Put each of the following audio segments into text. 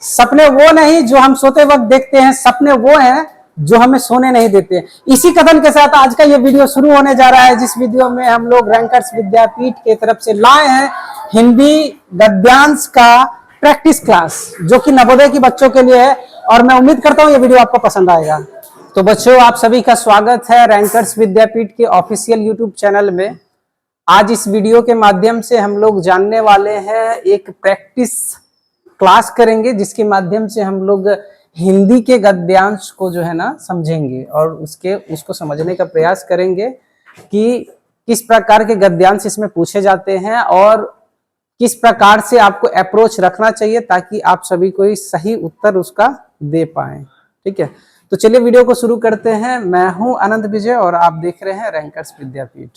सपने वो नहीं जो हम सोते वक्त देखते हैं, सपने वो हैं जो हमें सोने नहीं देते। इसी कथन के साथ आज का ये वीडियो शुरू होने जा रहा है, जिस वीडियो में हम लोग रैंकर्स विद्यापीठ की तरफ से लाए हैं हिंदी गद्यांश का प्रैक्टिस क्लास, जो कि नवोदय के बच्चों के लिए है। और मैं उम्मीद करता हूँ ये वीडियो आपको पसंद आएगा। तो बच्चों, आप सभी का स्वागत है रैंकर्स विद्यापीठ के ऑफिशियल यूट्यूब चैनल में। आज इस वीडियो के माध्यम से हम लोग जानने वाले हैं, एक प्रैक्टिस क्लास करेंगे जिसके माध्यम से हम लोग हिंदी के गद्यांश को जो है ना समझेंगे और उसको समझने का प्रयास करेंगे कि किस प्रकार के गद्यांश इसमें पूछे जाते हैं और किस प्रकार से आपको अप्रोच रखना चाहिए ताकि आप सभी को सही उत्तर उसका दे पाएं। ठीक है, तो चलिए वीडियो को शुरू करते हैं। मैं हूं आनंद विजय और आप देख रहे हैं रैंकर्स विद्यापीठ।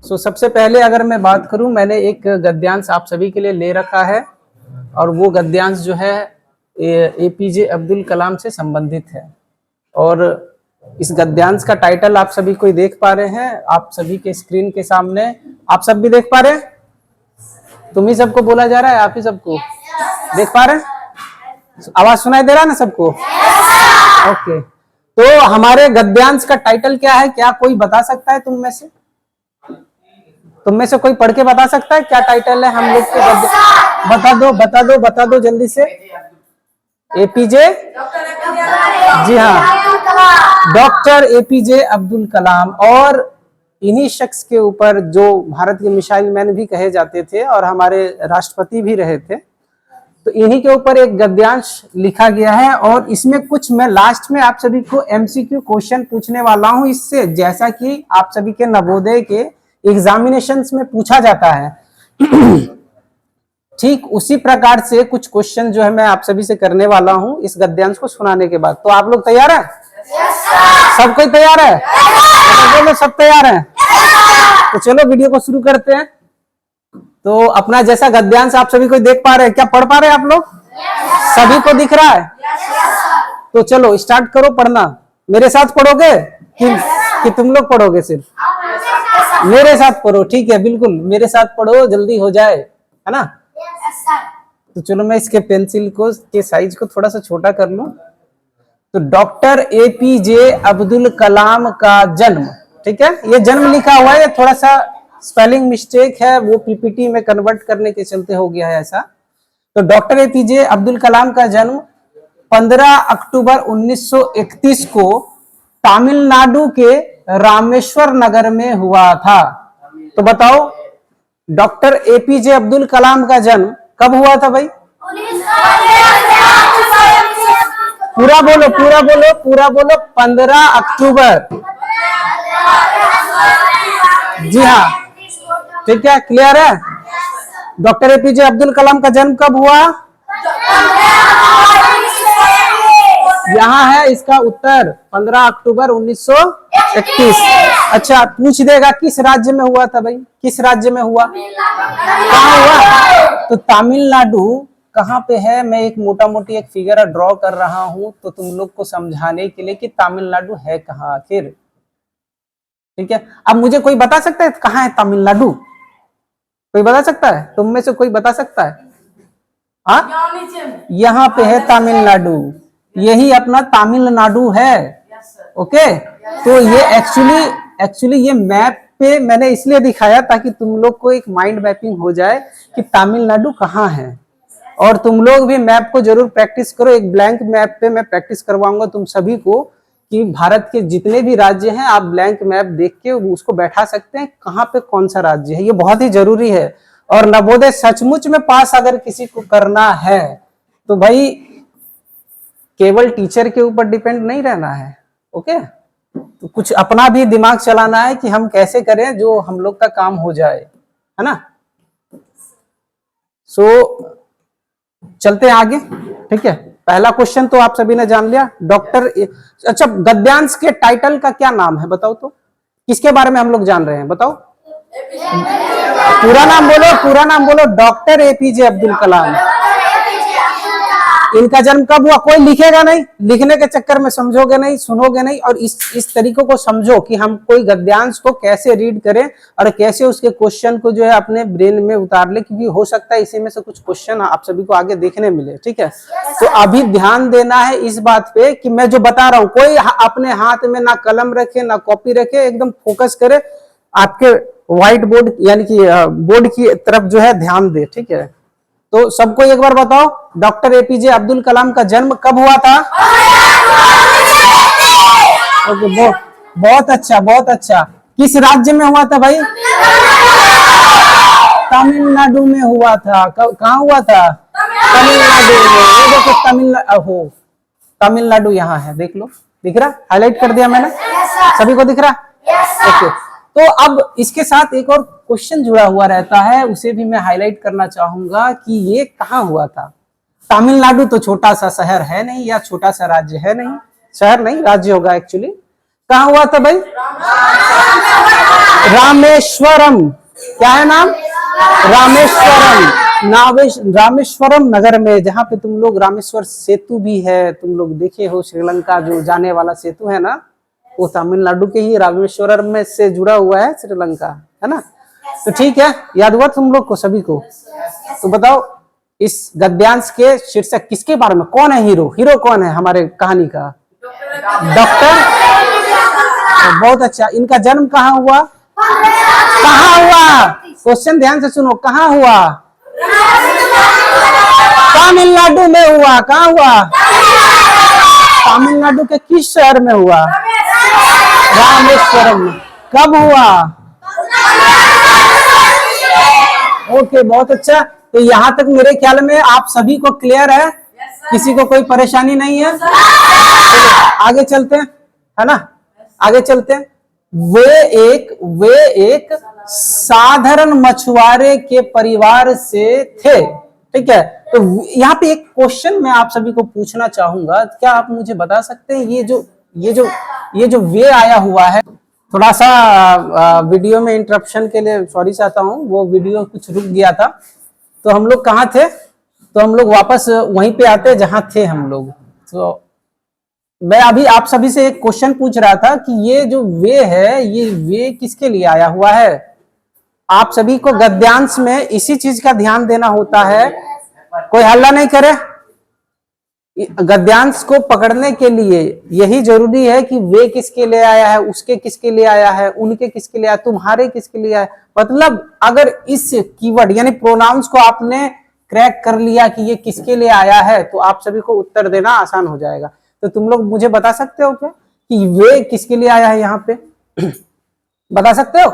सबसे पहले अगर मैं बात करूं, मैंने एक गद्यांश आप सभी के लिए ले रखा है और वो गद्यांश जो है एपीजे अब्दुल कलाम से संबंधित है। और इस गद्यांश का टाइटल आप सभी कोई देख पा रहे हैं, आप सभी के स्क्रीन के सामने। आप सब भी देख पा रहे हैं? तुम ही सबको बोला जा रहा है, आप ही सबको देख पा रहे हैं? आवाज सुनाई दे रहा है ना सबको? ओके, तो हमारे गद्यांश का टाइटल क्या है? क्या कोई बता सकता है तुम में से कोई पढ़ के बता सकता है क्या टाइटल है हम लोग के? बता दो जल्दी से। एपीजे, जी हाँ, डॉक्टर एपीजे अब्दुल कलाम। और इन्हीं शख्स के ऊपर जो भारत के मिसाइल मैन भी कहे जाते थे और हमारे राष्ट्रपति भी रहे थे, तो इन्हीं के ऊपर एक गद्यांश लिखा गया है। और इसमें कुछ मैं लास्ट में आप सभी को एमसीक्यू क्वेश्चन पूछने वाला हूं इससे, जैसा कि आप सभी के नवोदय के एग्जामिनेशंस में पूछा जाता है। ठीक उसी प्रकार से कुछ क्वेश्चन जो है मैं आप सभी से करने वाला हूं इस गद्यांश को सुनाने के बाद। तो आप लोग तैयार हैं? सब कोई तैयार है? बोलो सब तैयार हैं? तो चलो वीडियो को शुरू करते हैं। तो अपना जैसा गद्यांश आप सभी को देख पा रहे हैं, क्या पढ़ पा रहे हैं आप लोग? सभी को दिख रहा है? तो चलो स्टार्ट करो पढ़ना। मेरे साथ पढ़ोगे कि तुम लोग पढ़ोगे? सिर्फ मेरे साथ पढ़ो, ठीक है, बिल्कुल मेरे साथ पढ़ो, जल्दी हो जाए, है ना? तो चलो मैं इसके पेंसिल को के साइज को थोड़ा सा छोटा कर लूं। तो डॉक्टर एपीजे अब्दुल कलाम का जन्म, ठीक है, ये जन्म लिखा हुआ है, ये थोड़ा सा स्पेलिंग मिस्टेक है, वो पीपीटी में कन्वर्ट करने के चलते हो गया है ऐसा। तो डॉक्टर एपीजे अब्दुल कलाम का जन्म 15 अक्टूबर 1931 को तमिलनाडु के रामेश्वर नगर में हुआ था। तो बताओ डॉक्टर एपीजे अब्दुल कलाम का जन्म कब हुआ था भाई? पूरा बोलो 15 अक्टूबर। जी हाँ, ठीक है, क्लियर है? डॉक्टर एपीजे अब्दुल कलाम का जन्म कब हुआ? यहाँ है इसका उत्तर, 15 अक्टूबर 1931। अच्छा, पूछ देगा किस राज्य में हुआ था भाई? किस राज्य में हुआ? कहाँ हुआ? तो तमिलनाडु कहाँ पे है? मैं एक मोटा मोटी एक फिगर ड्रॉ कर रहा हूं तो तुम लोग को समझाने के लिए कि तमिलनाडु है कहाँ आखिर। ठीक है, अब मुझे कोई बता सकता है कहाँ है तमिलनाडु? कोई बता सकता है? तुम में से कोई बता सकता है? हाँ, यहाँ पे है तमिलनाडु, यही अपना तमिलनाडु है। ओके, तो ये एक्चुअली ये मैप पे मैंने इसलिए दिखाया ताकि तुम लोग को एक माइंड मैपिंग हो जाए कि तमिलनाडु कहाँ है। और तुम लोग भी मैप को जरूर प्रैक्टिस करो। एक ब्लैंक मैप पे मैं प्रैक्टिस करवाऊंगा तुम सभी को कि भारत के जितने भी राज्य हैं आप ब्लैंक मैप देख के उसको बैठा सकते हैं कहाँ पे कौन सा राज्य है। ये बहुत ही जरूरी है। और नवोदय सचमुच में पास अगर किसी को करना है तो भाई केवल टीचर के ऊपर डिपेंड नहीं रहना है। ओके, तो कुछ अपना भी दिमाग चलाना है कि हम कैसे करें जो हम लोग का काम हो जाए, है ना? चलते हैं आगे। ठीक है, पहला क्वेश्चन तो आप सभी ने जान लिया। अच्छा, गद्यांश के टाइटल का क्या नाम है बताओ तो? किसके बारे में हम लोग जान रहे हैं बताओ? पूरा नाम बोलो, डॉक्टर एपीजे अब्दुल कलाम। इनका जन्म कब हुआ? कोई लिखेगा नहीं, लिखने के चक्कर में समझोगे नहीं, सुनोगे नहीं। और इस तरीकों को समझो कि हम कोई गद्यांश को कैसे रीड करें और कैसे उसके क्वेश्चन को जो है अपने ब्रेन में उतार ले, क्योंकि हो सकता है इसी में से कुछ क्वेश्चन आप सभी को आगे देखने मिले। ठीक है, तो अभी ध्यान देना है इस बात पे कि मैं जो बता रहा हूं, कोई अपने हाथ में ना कलम रखे ना कॉपी रखे, एकदम फोकस करे, आपके व्हाइट बोर्ड यानी कि बोर्ड की तरफ जो है ध्यान दे। ठीक है, तो सबको एक बार बताओ, डॉक्टर एपीजे अब्दुल कलाम का जन्म कब हुआ था? ओके, बहुत अच्छा, बहुत अच्छा। किस राज्य में हुआ था भाई? तमिलनाडु में हुआ था। कहाँ हुआ था? तमिलनाडु में। ये देखो तमिलनाडु, तमिलनाडु यहाँ है, देख लो, दिख रहा? हाईलाइट कर दिया मैंने, सभी को दिख रहा? ओके, तो अब इसके साथ एक और क्वेश्चन जुड़ा हुआ रहता है, उसे भी मैं हाईलाइट करना चाहूंगा कि ये कहाँ हुआ था। तमिलनाडु तो छोटा सा शहर है नहीं, या छोटा सा राज्य है नहीं, शहर नहीं राज्य होगा एक्चुअली। कहाँ हुआ था भाई? रामेश्वरम। क्या है नाम? रामेश्वरम। रामेश्वरम नगर में, जहाँ पे तुम लोग रामेश्वर सेतु भी है, तुम लोग देखे हो, श्रीलंका जो जाने वाला सेतु है ना, वो तमिलनाडु के ही रामेश्वरम में से जुड़ा हुआ है, श्रीलंका, है ना? तो ठीक है, याद हुआ तुम लोग को, सभी को? तो बताओ इस गद्यांश के शीर्षक किसके बारे में? कौन है हीरो? हीरो कौन है हमारे कहानी का? डॉक्टर। बहुत अच्छा। इनका जन्म कहाँ हुआ? कहाँ हुआ? क्वेश्चन ध्यान से सुनो, कहाँ हुआ? तमिलनाडु में हुआ। कहाँ हुआ? तमिलनाडु के किस शहर में हुआ? रामेश्वरम में। कब हुआ? ओके, बहुत अच्छा। तो यहाँ तक मेरे ख्याल में आप सभी को क्लियर है, किसी को कोई परेशानी नहीं है? आगे चलते हैं, है ना? आगे चलते हैं। वे एक साधारण मछुआरे के परिवार से थे। ठीक है, तो यहाँ पे एक क्वेश्चन मैं आप सभी को पूछना चाहूंगा, क्या आप मुझे बता सकते हैं ये जो वे आया हुआ है, थोड़ा सा वीडियो में इंटरप्शन के लिए सॉरी चाहता हूँ, वो वीडियो कुछ रुक गया था। तो हम लोग कहाँ थे? तो हम लोग वापस वहीं पे आते जहां थे हम लोग। तो मैं अभी आप सभी से एक क्वेश्चन पूछ रहा था कि ये जो वे है, ये वे किसके लिए आया हुआ है? आप सभी को गद्यांश में इसी चीज का ध्यान देना होता है। कोई हल्ला नहीं करे। गद्यांश को पकड़ने के लिए यही जरूरी है कि वे किसके लिए आया है, उसके किसके लिए आया है, उनके किसके लिए आया, तुम्हारे किसके लिए आया। मतलब अगर इस कीवर्ड यानी प्रोनाउंस को आपने क्रैक कर लिया कि ये किसके लिए आया है, तो आप सभी को उत्तर देना आसान हो जाएगा। तो तुम लोग मुझे बता सकते हो क्या कि वे किसके लिए आया है? यहाँ पे बता सकते हो?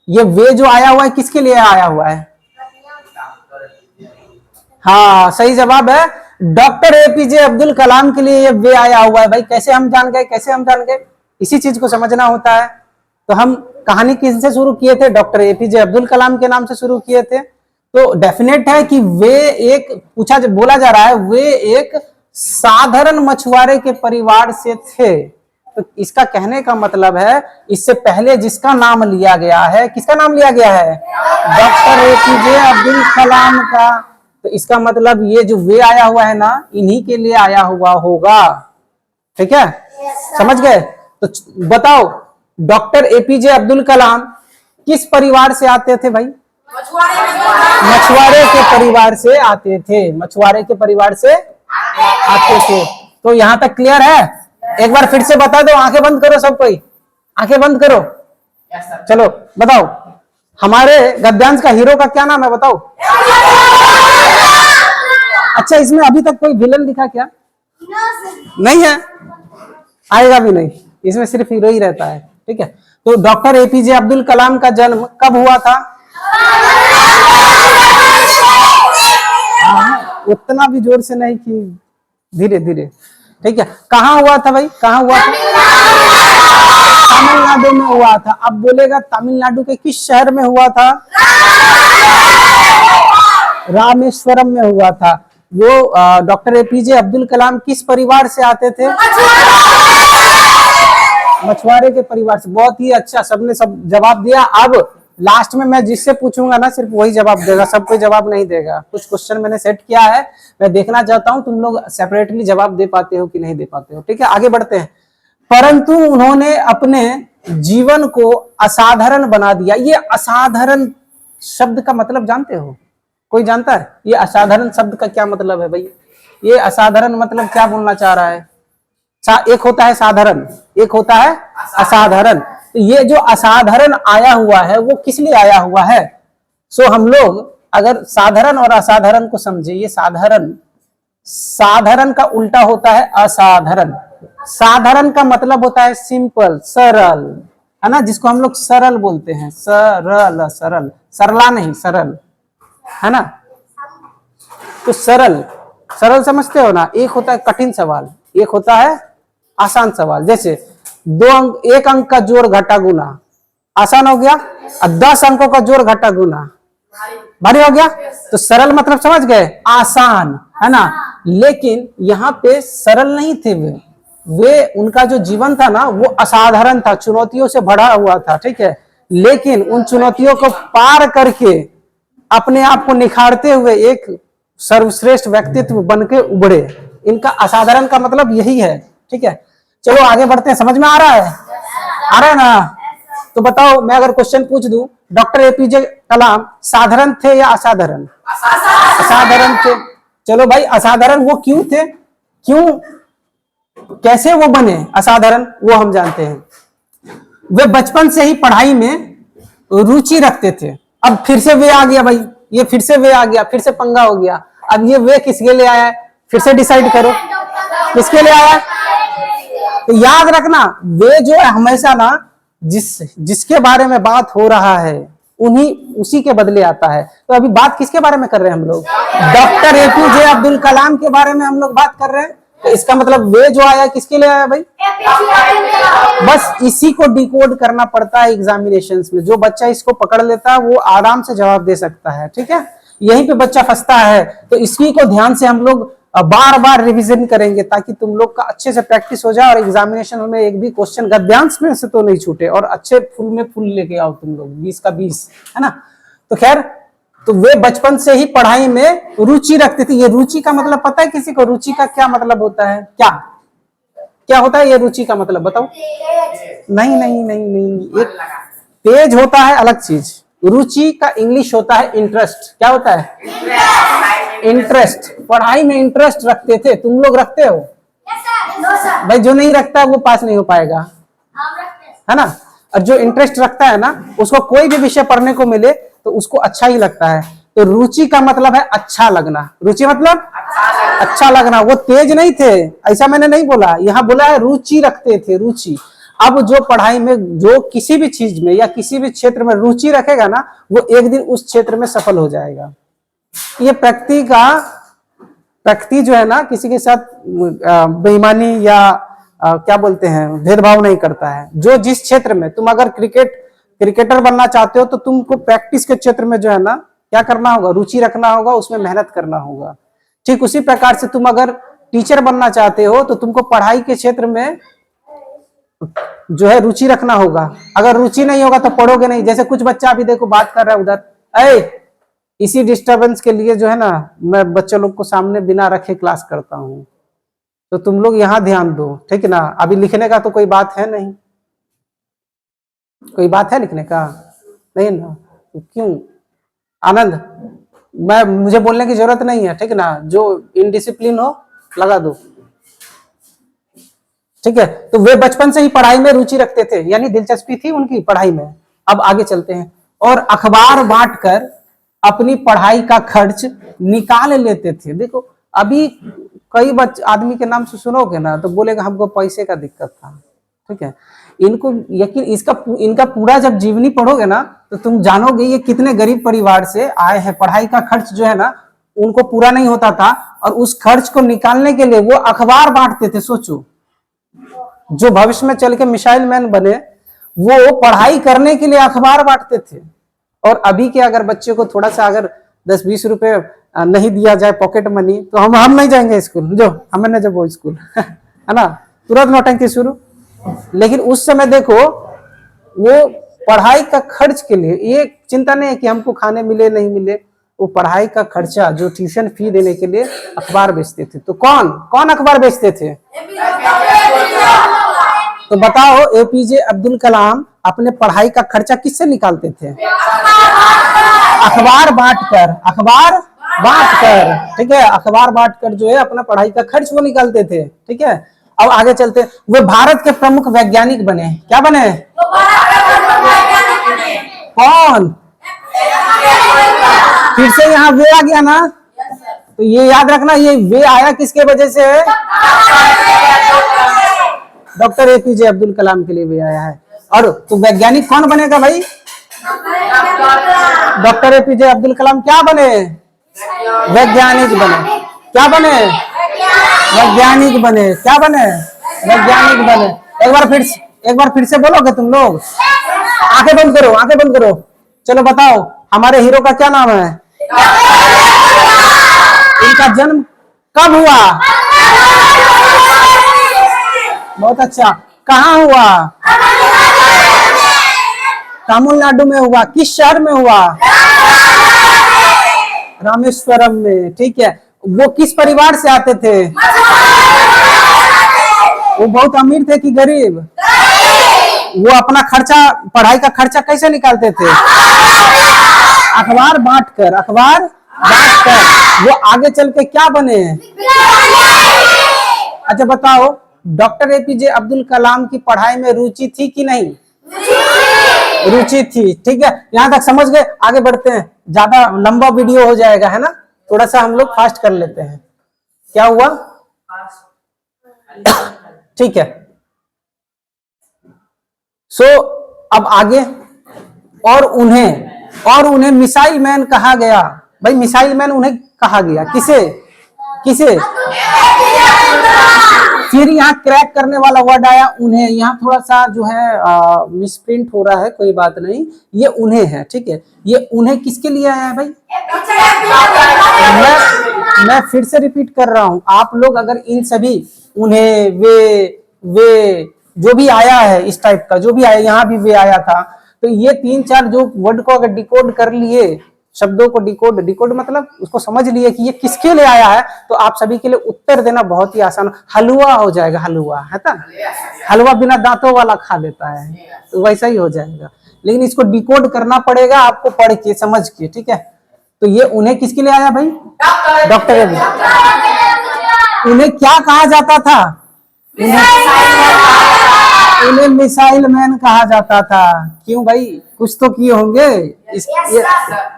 ये वे जो आया हुआ है किसके लिए आया हुआ है? हाँ, सही जवाब है, डॉक्टर एपीजे अब्दुल कलाम के लिए ये वे आया हुआ है। भाई कैसे हम जान गए? इसी चीज को समझना होता है। तो हम कहानी किससे शुरू किए थे? डॉक्टर एपीजे अब्दुल कलाम के नाम से शुरू किए थे। तो डेफिनेट है कि वे एक बोला जा रहा है, वे एक साधारण मछुआरे के परिवार से थे। तो इसका कहने का मतलब है, इससे पहले जिसका नाम लिया गया है, किसका नाम लिया गया है? डॉक्टर एपीजे अब्दुल कलाम का। तो इसका मतलब ये जो वे आया हुआ है ना, इन्हीं के लिए आया हुआ होगा। ठीक है, समझ गए? तो बताओ, डॉक्टर एपीजे अब्दुल कलाम किस परिवार से आते थे भाई? मछुआरे के परिवार से आते थे। मछुआरे के परिवार से आते थे। तो यहां तक क्लियर है? एक बार फिर से बता दो, आंखें बंद करो सब कोई, आंखें बंद करो। चलो बताओ, हमारे गद्यांश का हीरो का क्या नाम है बताओ? अच्छा, इसमें अभी तक कोई विलन दिखा क्या? नहीं है, आएगा भी नहीं, इसमें सिर्फ हीरो ही रहता है। ठीक है, तो डॉक्टर एपीजे अब्दुल कलाम का जन्म कब हुआ था? उतना भी जोर से नहीं कि धीरे धीरे। ठीक है, कहाँ हुआ था भाई? कहाँ हुआ था? तमिलनाडु में हुआ था। अब बोलेगा तमिलनाडु के किस शहर में हुआ था? रामेश्वरम में हुआ था। वो डॉक्टर एपीजे अब्दुल कलाम किस परिवार से आते थे? मछुआरे के परिवार से। बहुत ही अच्छा, सबने सब जवाब दिया। अब लास्ट में मैं जिससे पूछूंगा ना सिर्फ वही जवाब देगा, सब कोई जवाब नहीं देगा। कुछ क्वेश्चन मैंने सेट किया है, मैं देखना चाहता हूं तुम लोग सेपरेटली जवाब दे पाते हो कि नहीं दे पाते हो। ठीक है, आगे बढ़ते हैं। परंतु उन्होंने अपने जीवन को असाधारण बना दिया। ये असाधारण शब्द का मतलब जानते हो? कोई जानता है ये असाधारण शब्द का क्या मतलब है भाई? ये असाधारण मतलब क्या बोलना चाह रहा है? एक होता है साधारण, एक होता है असाधारण। तो ये जो असाधारण आया हुआ है वो किस लिए आया हुआ है? सो हम लोग अगर साधारण और असाधारण को समझे, ये साधारण, साधारण का उल्टा होता है असाधारण। साधारण का मतलब होता है सिंपल, सरल, है ना, जिसको हम लोग सरल बोलते हैं। सरल, सरल, सरला नहीं, सरल, है ना। तो सरल, सरल समझते हो ना। एक होता है कठिन सवाल, एक होता है आसान सवाल। जैसे 2 अंक, 1 अंक का जोड़ घटा गुना आसान हो गया, और 10 अंकों का जोड़ घटा गुना भारी हो गया। तो सरल मतलब समझ गए, आसान, है ना। लेकिन यहाँ पे सरल नहीं थे वे उनका जो जीवन था ना वो असाधारण था, चुनौतियों से भरा हुआ था। ठीक है, लेकिन उन चुनौतियों को पार करके अपने आप को निखारते हुए एक सर्वश्रेष्ठ व्यक्तित्व बनके उभरे। इनका असाधारण का मतलब यही है। ठीक है, चलो आगे बढ़ते हैं। समझ में आ रहा है? आ रहा है ना? तो बताओ, मैं अगर क्वेश्चन पूछ दूं, डॉक्टर एपीजे कलाम साधारण थे या असाधारण? असाधारण थे। चलो भाई, असाधारण वो क्यों थे? क्यों, कैसे वो बने असाधारण, वो हम जानते हैं। वे बचपन से ही पढ़ाई में रुचि रखते थे। अब फिर से वे आ गया भाई, ये फिर से वे आ गया, फिर से पंगा हो गया। अब ये वे किसके लिए आया है? फिर से डिसाइड करो किसके लिए आया। तो याद रखना, वे जो है हमेशा ना जिसके बारे में बात हो रहा है उसी के बदले आता है। तो अभी बात किसके बारे में कर रहे हैं हम लोग? डॉक्टर एपीजे अब्दुल कलाम के बारे में हम लोग बात कर रहे हैं। तो इसका मतलब वे जो आया किसके लिए आया भाई? बस इसी को डिकोड करना पड़ता है एग्जामिनेशंस में। जो बच्चा इसको पकड़ लेता है वो आराम से जवाब दे सकता है। ठीक है, यहीं पे बच्चा फंसता है। तो इसी को ध्यान से हम लोग बार बार रिवीजन करेंगे ताकि तुम लोग का अच्छे से प्रैक्टिस हो जाए और एग्जामिनेशन में एक भी क्वेश्चन गद्यांश में से तो नहीं छूटे, और अच्छे फुल में फुल लेके आओ तुम लोग, 20 का 20, है ना। तो खैर, तो वे बचपन से ही पढ़ाई में रुचि रखते थे। ये रुचि का मतलब पता है किसी को? रुचि का क्या मतलब होता है? क्या क्या होता है ये रुचि का मतलब? बताओ। नहीं नहीं नहीं नहीं, एक तेज होता है अलग चीज। रुचि का इंग्लिश होता है इंटरेस्ट। क्या होता है? इंटरेस्ट। पढ़ाई में इंटरेस्ट रखते थे। तुम लोग रखते हो? भाई जो नहीं रखता है वो पास नहीं हो पाएगा, है ना। और जो इंटरेस्ट रखता है ना, उसको कोई भी विषय पढ़ने को मिले तो उसको अच्छा ही लगता है। तो रुचि का मतलब है अच्छा लगना। रुचि मतलब अच्छा लगना। वो तेज नहीं थे ऐसा मैंने नहीं बोला, यहाँ बोला है रुचि रखते थे, रुचि। अब जो पढ़ाई में, जो किसी भी चीज में या किसी भी क्षेत्र में रुचि रखेगा ना, वो एक दिन उस क्षेत्र में सफल हो जाएगा। ये प्रकृति जो है ना, किसी के साथ बेईमानी या क्या बोलते हैं, भेदभाव नहीं करता है। जो जिस क्षेत्र में तुम अगर क्रिकेटर बनना चाहते हो तो तुमको प्रैक्टिस के क्षेत्र में जो है ना क्या करना होगा? रुचि रखना होगा, उसमें मेहनत करना होगा। ठीक उसी प्रकार से तुम अगर टीचर बनना चाहते हो तो तुमको पढ़ाई के क्षेत्र में जो है रुचि रखना होगा। अगर रुचि नहीं होगा तो पढ़ोगे नहीं। जैसे कुछ बच्चा अभी देखो बात कर रहा है उधर, इसी डिस्टरबेंस के लिए जो है ना मैं बच्चे लोग को सामने बिना रखे क्लास करता हूँ। तो तुम लोग यहाँ ध्यान दो, ठीक है ना। अभी लिखने का तो कोई बात है नहीं, कोई बात है लिखने का नहीं ना। तो क्यों आनंद, मुझे बोलने की जरूरत नहीं है, ठीक है ना। जो इनडिसिप्लिन हो लगा दो, ठीक है। तो वे बचपन से ही पढ़ाई में रुचि रखते थे, यानी दिलचस्पी थी उनकी पढ़ाई में। अब आगे चलते हैं। और अखबार बांटकर अपनी पढ़ाई का खर्च निकाल लेते थे। देखो अभी कई आदमी के नाम से सुनोगे ना तो बोलेगा हमको पैसे का दिक्कत था, ठीक है। इनको यकीन, इनका पूरा जब जीवनी पढ़ोगे ना तो तुम जानोगे ये कितने गरीब परिवार से आए हैं। पढ़ाई का खर्च जो है ना उनको पूरा नहीं होता था, और उस खर्च को निकालने के लिए वो अखबार बांटते थे। सोचो, जो भविष्य में चल के मिसाइल मैन बने वो पढ़ाई करने के लिए अखबार बांटते थे। और अभी के अगर बच्चे को थोड़ा सा अगर 10-20 रुपए नहीं दिया जाए पॉकेट मनी तो हम नहीं जाएंगे स्कूल, जो हमें न जब वो स्कूल है ना, तुरंत नौटंकी शुरू। लेकिन उस समय देखो वो पढ़ाई का खर्च के लिए, ये चिंता नहीं है कि हमको खाने मिले नहीं मिले, वो पढ़ाई का खर्चा जो ट्यूशन फी देने के लिए अखबार बेचते थे। तो कौन कौन अखबार बेचते थे? तो बताओ, एपीजे अब्दुल कलाम अपने पढ़ाई का खर्चा किससे निकालते थे? अखबार बांटकर, अखबार बांटकर, ठीक है, अखबार बांटकर जो है अपना पढ़ाई का खर्च वो निकालते थे। ठीक है, अब आगे चलते। वे भारत के प्रमुख वैज्ञानिक बने। क्या बने? कौन? फिर से यहाँ वे आ गया ना, तो ये याद रखना, ये वे आया किसके वजह से है? डॉक्टर एपीजे अब्दुल कलाम के लिए वे आया है। और तो वैज्ञानिक कौन बनेगा भाई? डॉक्टर एपीजे अब्दुल कलाम क्या बने? वैज्ञानिक बने। क्या बने? वैज्ञानिक बने। क्या बने? वैज्ञानिक बने। एक बार फिर से बोलोगे तुम लोग? आंखें बंद करो, आंखें बंद करो। चलो बताओ, हमारे हीरो का क्या नाम है? इनका जन्म कब हुआ? बहुत अच्छा। कहाँ हुआ? तमिलनाडु में हुआ। किस शहर में हुआ? रामेश्वरम में। ठीक है, वो किस परिवार से आते थे? वो बहुत अमीर थे कि गरीब? वो अपना खर्चा, पढ़ाई का खर्चा कैसे निकालते थे? अखबार बांटकर, अखबार बांटकर। वो आगे चल के क्या बने? अच्छा बताओ, डॉक्टर एपीजे अब्दुल कलाम की पढ़ाई में रुचि थी कि नहीं? रुचि थी। ठीक है, यहां तक समझ गए। आगे बढ़ते हैं, ज्यादा लंबा वीडियो हो जाएगा, है ना, थोड़ा सा हम लोग फास्ट कर लेते हैं। क्या हुआ? ठीक है। सो अब आगे, और उन्हें मिसाइल मैन कहा गया। भाई मिसाइल मैन उन्हें कहा गया किसे? किसे? फिर यहाँ क्रैक करने वाला वर्ड आया उन्हें। यहाँ थोड़ा सा जो है मिसप्रिंट हो रहा है, कोई बात नहीं, ये उन्हें है। ठीक है, ये उन्हें किसके लिए आया है भाई? मैं फिर से रिपीट कर रहा हूं, आप लोग अगर इन सभी उन्हें, वे जो भी आया है, इस टाइप का जो भी आया, यहाँ भी वे आया था, तो ये 3-4 जो वर्ड को अगर डिकोड कर लिए, शब्दों को डिकोड मतलब उसको समझ लिए कि ये किसके लिए आया है, तो आप सभी के लिए उत्तर देना बहुत ही आसान, हलवा हो जाएगा। हलवा है ना, हलवा बिना दांतों वाला खा लेता है, तो वैसा ही हो जाएगा। लेकिन इसको डिकोड करना पड़ेगा आपको, पढ़ के समझ के। ठीक है, तो ये उन्हें किसके लिए आया भाई? डॉक्टर। उन्हें क्या कहा जाता था? उन्हें मिसाइल मैन कहा जाता था। क्यों भाई? कुछ तो किए होंगे।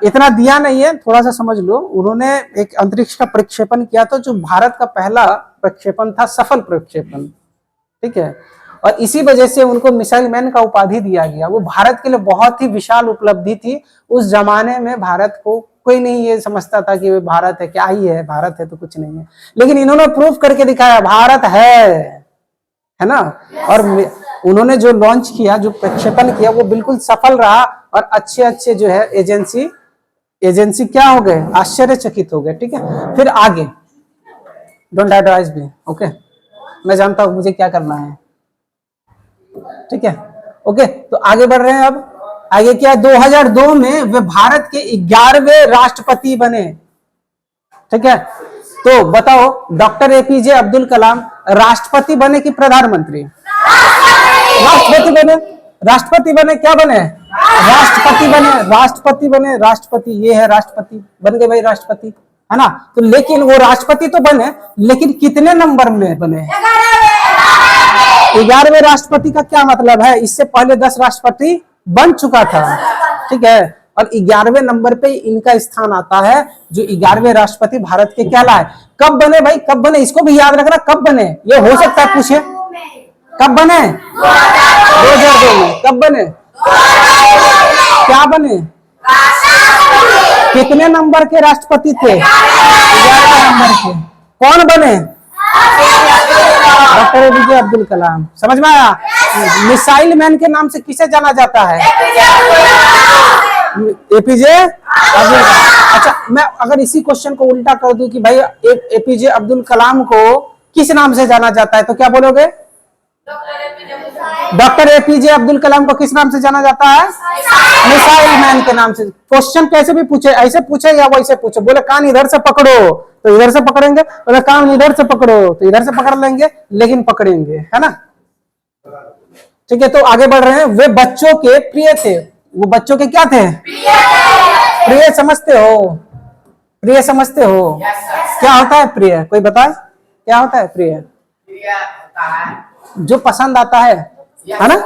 इतना दिया नहीं है, थोड़ा सा समझ लो। उन्होंने एक अंतरिक्ष का प्रक्षेपण किया था, जो भारत का पहला प्रक्षेपण था, सफल प्रक्षेपण। ठीक है, और इसी वजह से उनको मिसाइल मैन का उपाधि दिया गया। वो भारत के लिए बहुत ही विशाल उपलब्धि थी। उस जमाने में भारत को कोई नहीं ये समझता था कि भारत है, क्या ही है, भारत है तो कुछ नहीं है। लेकिन इन्होंने प्रूव करके दिखाया भारत है ना। और उन्होंने जो लॉन्च किया, जो प्रक्षेपण किया, वो बिल्कुल सफल रहा। और अच्छे जो है एजेंसी क्या हो गए? आश्चर्यचकित हो गए। ठीक है, फिर आगे, डोंट एडवाइज मी, ओके, मैं जानता हूं मुझे क्या करना है। ठीक है, ओके, तो आगे बढ़ रहे हैं। अब आगे क्या? 2002 में वे भारत के 11वें राष्ट्रपति बने। ठीक है, तो बताओ, डॉक्टर एपीजे अब्दुल कलाम राष्ट्रपति बने कि प्रधानमंत्री? राष्ट्रपति बने। राष्ट्रपति बने। क्या बने? राष्ट्रपति बने। राष्ट्रपति बने। राष्ट्रपति, ये है राष्ट्रपति, बन गए भाई राष्ट्रपति, है ना। तो लेकिन वो राष्ट्रपति तो बने, लेकिन कितने नंबर में बने? 11वें राष्ट्रपति का क्या मतलब है? इससे पहले 10 राष्ट्रपति बन चुका था। ठीक है, और 11वें नंबर पे इनका स्थान आता है, जो 11वें राष्ट्रपति भारत के कहलाए। कब बने भाई? कब बने? इसको भी याद रखना, कब बने, ये हो सकता है पूछे। कब बने? 2002 में। कब बने? क्या बने? कितने नंबर के राष्ट्रपति थे? 11 नंबर के। कौन बने? Doctor APJ Abdul Kalam. समझ में आया? मिसाइल मैन के नाम से किसे जाना जाता है? एपीजे अब्दुल। अच्छा, मैं अगर इसी क्वेश्चन को उल्टा कर दूं कि भाई एपीजे अब्दुल कलाम को किस नाम से जाना जाता है, तो क्या बोलोगे? डॉक्टर एपीजे अब्दुल कलाम को किस नाम से जाना जाता है? मिसाइल मैन के नाम से। क्वेश्चन कैसे भी पूछे, ऐसे पूछे या वैसे पूछे, बोले कान इधर से पकड़ो तो इधर से पकड़ेंगे, बोले कान इधर से पकड़ो तो इधर से पकड़ लेंगे, लेकिन पकड़ेंगे, है ना। ठीक है, तो आगे बढ़ रहे हैं। वे बच्चों के प्रिय थे। वो बच्चों के क्या थे? प्रिय समझते हो? प्रिय समझते हो? क्या होता है प्रिय? कोई बताए क्या होता है प्रिय? जो पसंद आता है ना,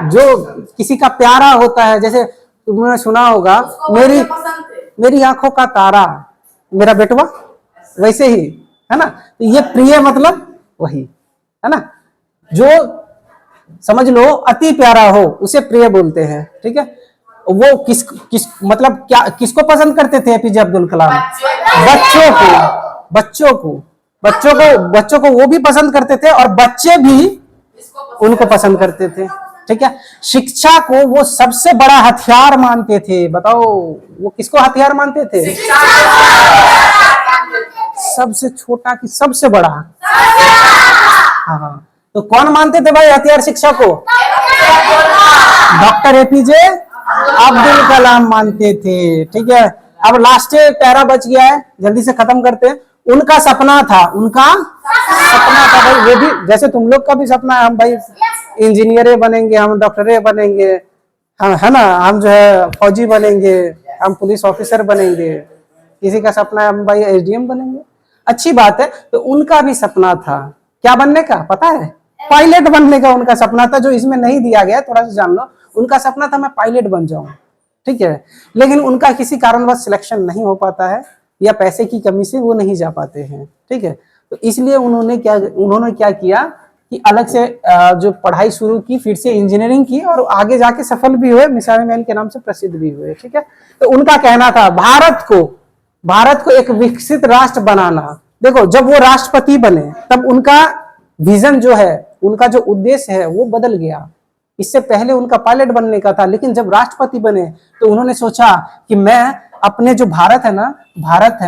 जो किसी का प्यारा होता है। जैसे तुमने सुना होगा, मेरी आंखों का तारा मेरा बेटवा, वैसे ही, है ना। तो ये प्रिय मतलब वही, है ना। जो समझ लो अति प्यारा हो उसे प्रिय बोलते हैं। ठीक है, वो किस मतलब क्या, किसको पसंद करते थे एपीजे अब्दुल कलाम? बच्चों को वो भी पसंद करते थे और बच्चे भी उनको पसंद करते थे। ठीक है, शिक्षा को वो सबसे बड़ा हथियार मानते थे। बताओ वो किसको हथियार मानते थे? सबसे छोटा की सबसे बड़ा। हाँ, तो कौन मानते थे भाई हथियार शिक्षा को? डॉक्टर एपीजे अब्दुल कलाम मानते थे। ठीक है, अब लास्ट पैरा बच गया है, जल्दी से खत्म करते हैं। उनका सपना था भाई, वो भी जैसे तुम लोग का भी सपना है, हम भाई इंजीनियर बनेंगे, हम डॉक्टर बनेंगे, हम, है ना, हम जो है फौजी बनेंगे, हम पुलिस ऑफिसर बनेंगे। किसी का सपना है हम भाई एसडीएम बनेंगे, अच्छी बात है। तो उनका भी सपना था क्या बनने का? पता है? पायलट बनने का उनका सपना था, जो इसमें नहीं दिया गया, थोड़ा सा जान लो। उनका सपना था मैं पायलट बन जाऊं। ठीक है, लेकिन उनका किसी कारणवश सिलेक्शन नहीं हो पाता है, या पैसे की कमी से वो नहीं जा पाते हैं। ठीक है, तो इसलिए उन्होंने क्या किया कि अलग से जो पढ़ाई शुरू की, फिर से इंजीनियरिंग की, और आगे जाके सफल भी हुए, मिसाइल मैन के नाम से प्रसिद्ध भी हुए। ठीक है, तो उनका कहना था भारत को एक विकसित राष्ट्र बनाना। देखो, जब वो राष्ट्रपति बने तब उनका विजन जो है, उनका जो उद्देश्य है वो बदल गया। इससे पहले उनका पायलट बनने का था, लेकिन जब राष्ट्रपति बने तो उन्होंने सोचा कि मैं अपने जो भारत है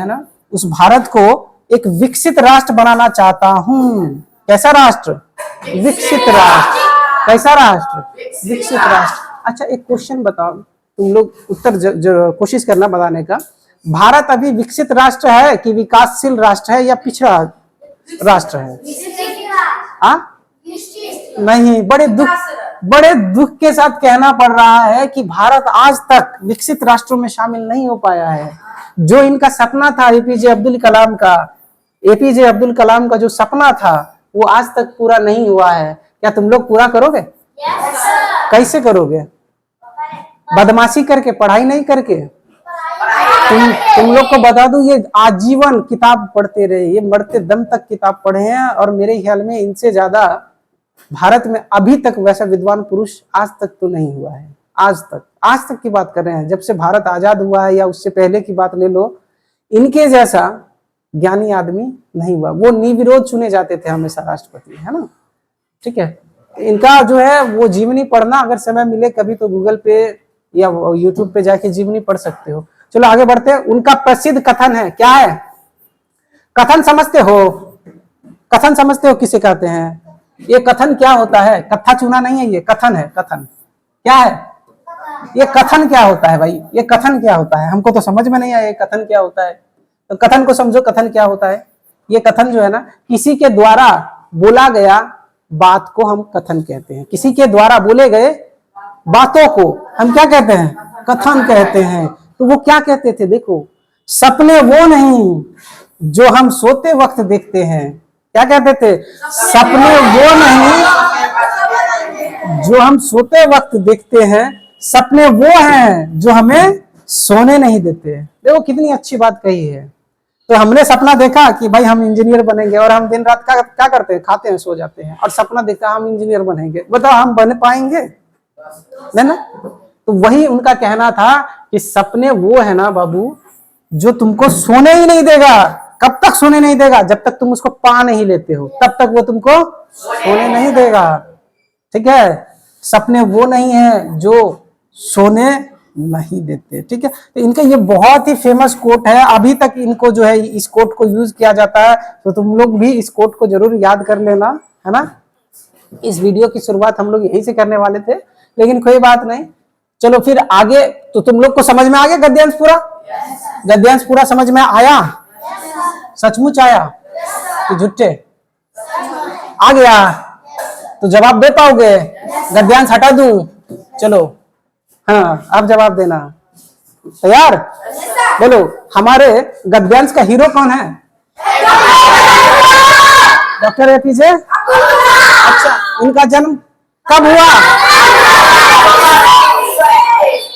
ना, उस भारत को एक विकसित राष्ट्र बनाना चाहता हूं। कैसा राष्ट्र? विकसित राष्ट्र। कैसा राष्ट्र? विकसित राष्ट्र। अच्छा, एक क्वेश्चन बताओ, तुम लोग उत्तर कोशिश करना बताने का। भारत अभी विकसित राष्ट्र है कि विकासशील राष्ट्र है, या पिछड़ा राष्ट्र है? नहीं, बड़े दुख के साथ कहना पड़ रहा है कि भारत आज तक विकसित राष्ट्रों में शामिल नहीं हो पाया है। जो इनका सपना था एपीजे अब्दुल कलाम का जो सपना था वो आज तक पूरा नहीं हुआ है। क्या तुम लोग पूरा करोगे? कैसे करोगे? बदमाशी करके, पढ़ाई नहीं करके? तुम लोग को बता दूं, ये आजीवन किताब पढ़ते रहे, ये मरते दम तक किताब पढ़े हैं, और मेरे ख्याल में इनसे ज्यादा भारत में अभी तक वैसा विद्वान पुरुष आज तक तो नहीं हुआ है। आज तक की बात कर रहे हैं, जब से भारत आजाद हुआ है या उससे पहले की बात ले लो, इनके जैसा ज्ञानी आदमी नहीं हुआ। वो निर्विरोध चुने जाते थे हमेशा राष्ट्रपति, है ना। ठीक है, इनका जो है वो जीवनी पढ़ना, अगर समय मिले कभी तो गूगल पे या यूट्यूब पे जाके जीवनी पढ़ सकते हो। चलो आगे बढ़ते हैं। उनका प्रसिद्ध कथन है, क्या है? कथन समझते हो किसे कहते हैं? ये कथन क्या होता है? कथा चुना नहीं है, ये कथन है। कथन क्या है? ये कथन क्या होता है भाई? ये कथन क्या होता है? हमको तो समझ में नहीं आया ये कथन क्या होता है। तो कथन को समझो, कथन क्या होता है। ये कथन जो है ना, किसी के द्वारा बोला गया बात को हम कथन कहते हैं। किसी के द्वारा बोले गए बातों को हम क्या कहते हैं? कथन कहते हैं। तो वो क्या कहते थे? देखो, सपने वो नहीं जो हम सोते वक्त देखते हैं। क्या कहते थे? सपने वो नहीं जो हम सोते वक्त देखते हैं, सपने वो हैं जो हमें सोने नहीं देते। देखो कितनी अच्छी बात कही है। तो हमने सपना देखा कि भाई हम इंजीनियर बनेंगे, और हम दिन रात क्या करते हैं? खाते हैं, सो जाते हैं। और सपना देखा हम इंजीनियर बनेंगे, बताओ हम बन पाएंगे? नहीं ना। तो वही उनका कहना था कि सपने वो है ना बाबू, जो तुमको सोने ही नहीं देगा। कब तक सोने नहीं देगा? जब तक तुम उसको पा नहीं लेते हो, तब तक वो तुमको सोने नहीं देगा। ठीक है, सपने वो नहीं है जो सोने नहीं देते। ठीक है, तो इनका ये बहुत ही फेमस कोट है। अभी तक इनको जो है इस कोट को यूज किया जाता है, तो तुम लोग भी इस कोट को जरूर याद कर लेना, है ना। इस वीडियो की शुरुआत हम लोग यहीं से करने वाले थे, लेकिन कोई बात नहीं। चलो फिर आगे। तो तुम लोग को समझ में आ गया गद्यांश पूरा? गद्यांश पूरा समझ में आया? सचमुच आया कि झूठे? आ गया तो जवाब दे पाओगे? गद्यांश हटा दूं? चलो हाँ, अब जवाब देना। तैयार? बोलो, हमारे गद्यांश का हीरो कौन है? Doctor APJ. अच्छा, इनका जन्म कब हुआ?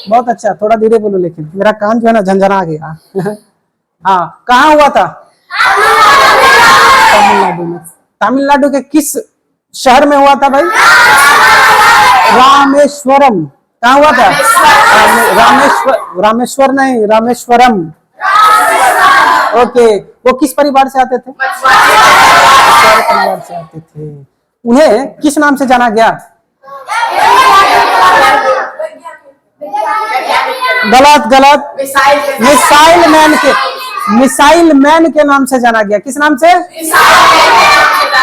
बहुत अच्छा, थोड़ा धीरे बोलो, लेकिन मेरा कान जो है ना झंझना गया। हाँ, कहाँ हुआ था? तमिलनाडु में। तमिलनाडु के किस शहर में हुआ था भाई? रामेश्वरम। कहाँ हुआ था? रामेश्वर नहीं, रामेश्वरम। ओके। वो किस परिवार से आते थे? परिवार से आते थे। उन्हें किस नाम से जाना गया? गलत गलत। मिसाइल मैन के नाम से जाना गया। किस नाम से?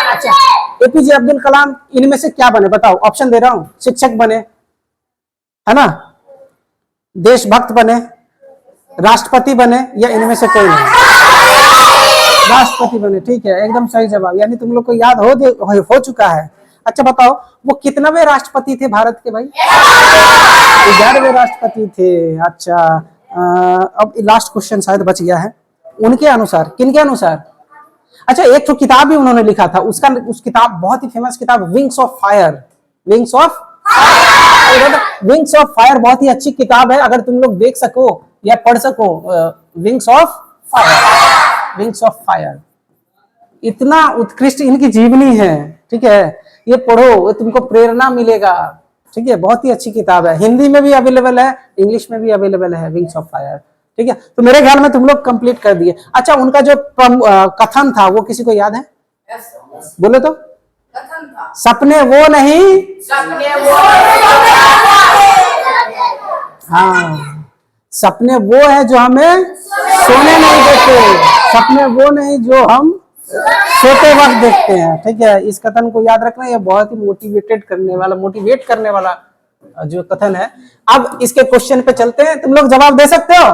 अच्छा, एपीजे अब्दुल कलाम इनमें से क्या बने बताओ? ऑप्शन दे रहा हूं। शिक्षक बने, है ना, देशभक्त बने, राष्ट्रपति बने, या इनमें से कोई नहीं? राष्ट्रपति बने। ठीक है, एकदम सही जवाब। यानी तुम लोग को याद हो चुका है। अच्छा बताओ, वो कितने राष्ट्रपति थे भारत के भाई? 11वें राष्ट्रपति थे। अच्छा, अब लास्ट क्वेश्चन शायद बच गया है। उनके अनुसार, किनके अनुसार? अच्छा, एक तो किताब भी उन्होंने लिखा था, उस किताब, बहुत ही फेमस किताब, wings of fire. Wings of fire बहुत ही अच्छी किताब है, अगर तुम लोग देख सको या पढ़ सको। विंग्स ऑफ फायर इतना उत्कृष्ट इनकी जीवनी है। ठीक है, ये पढ़ो, तुमको प्रेरणा मिलेगा। ठीक है, बहुत ही अच्छी किताब है। हिंदी में भी अवेलेबल है, इंग्लिश में भी अवेलेबल है, विंग्स ऑफ फायर। ठीक है, तो मेरे ख्याल में तुम लोग कंप्लीट कर दिए। अच्छा, उनका जो कथन था वो किसी को याद है? बोले तो। सपने वो नहीं, हाँ, सपने वो है जो हमें सोने नहीं देते, सपने वो नहीं जो हम सोते वक्त देखते हैं। ठीक है, इस कथन को याद रखना, ये बहुत ही मोटिवेट करने वाला जो कथन है। अब इसके क्वेश्चन पे चलते हैं। तुम लोग जवाब दे सकते हो?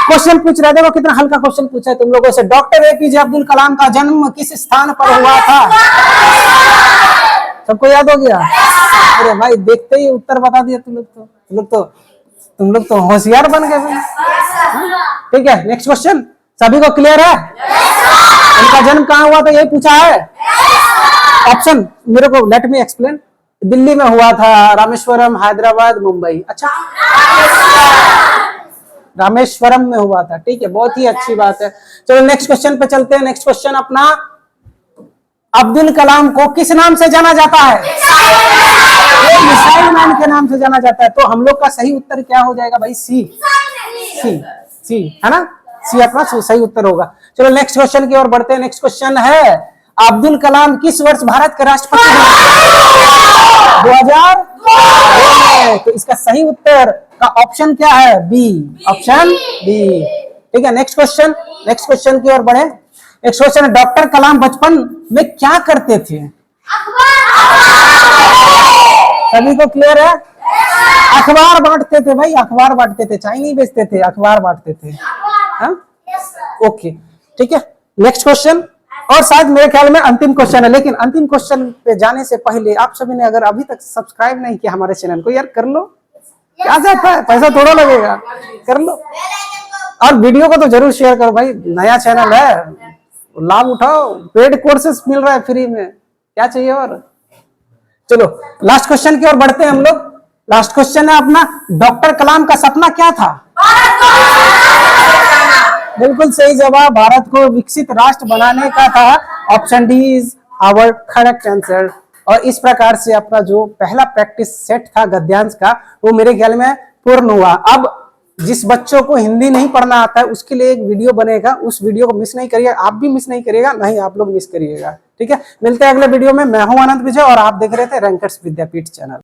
क्वेश्चन पूछ रहे, देखो कितना हल्का क्वेश्चन पूछा है तुम लोगों से। डॉक्टर एपीजे अब्दुल कलाम का जन्म किस स्थान पर हुआ था? सबको याद हो गया? अरे भाई, देखते ही उत्तर बता दिया तुम लोग तो होशियार बन गए भाई। ठीक है, नेक्स्ट क्वेश्चन सभी को क्लियर है? उनका जन्म कहाँ हुआ था यही पूछा है। ऑप्शन मेरे को लेट मी एक्सप्लेन। दिल्ली में हुआ था, रामेश्वरम, हैदराबाद, मुंबई। अच्छा, रामेश्वरम में हुआ था। ठीक है, बहुत ही अच्छी बात है। चलो नेक्स्ट क्वेश्चन पे चलते हैं। नेक्स्ट क्वेश्चन अपना, अब्दुल कलाम को किस नाम से जाना जाता है? मिसाइल मैन के नाम से जाना जाता है। तो हम लोग का सही उत्तर क्या हो जाएगा भाई? सी है ना? सी अपना सही उत्तर होगा। चलो नेक्स्ट क्वेश्चन की ओर बढ़ते हैं। नेक्स्ट क्वेश्चन है, अब्दुल कलाम किस वर्ष भारत के राष्ट्रपति बने? 2002 में। तो इसका सही उत्तर का ऑप्शन क्या है? B, option B. ठीक है, नेक्स्ट क्वेश्चन की ओर बढ़े। नेक्स्ट क्वेश्चन है, डॉक्टर कलाम बचपन में क्या करते थे? सभी को क्लियर है? अखबार बांटते थे भाई, अखबार बांटते थे, चाय नहीं बेचते थे, अखबार बांटते थे। ओके, ठीक है, नेक्स्ट क्वेश्चन, और शायद मेरे ख्याल में अंतिम क्वेश्चन है। लेकिन अंतिम क्वेश्चन पे जाने से पहले आप सभी ने अगर अभी तक सब्सक्राइब नहीं किया हमारे चैनल को, यार कर लो, क्या जाता है, पैसा थोड़ा लगेगा, कर लो। और वीडियो को तो जरूर शेयर करो भाई, नया चैनल है, लाभ उठाओ, पेड कोर्सेस मिल रहा है फ्री में, क्या चाहिए और। चलो लास्ट क्वेश्चन की ओर बढ़ते हैं हम लोग। लास्ट क्वेश्चन है अपना, डॉक्टर कलाम का सपना क्या था? बिल्कुल सही जवाब, भारत को विकसित राष्ट्र बनाने का था। Option D is our correct answer. और इस प्रकार से अपना जो पहला प्रैक्टिस सेट था गद्यांश का, वो मेरे ख्याल में पूर्ण हुआ। अब जिस बच्चों को हिंदी नहीं पढ़ना आता है उसके लिए एक वीडियो बनेगा, उस वीडियो को मिस नहीं करिएगा, आप भी मिस नहीं करिएगा, नहीं आप लोग मिस करिएगा। ठीक है, मिलते हैं अगले वीडियो में। मैं हूं आनंद विजय और आप देख रहे थे रैंकर्स विद्यापीठ चैनल।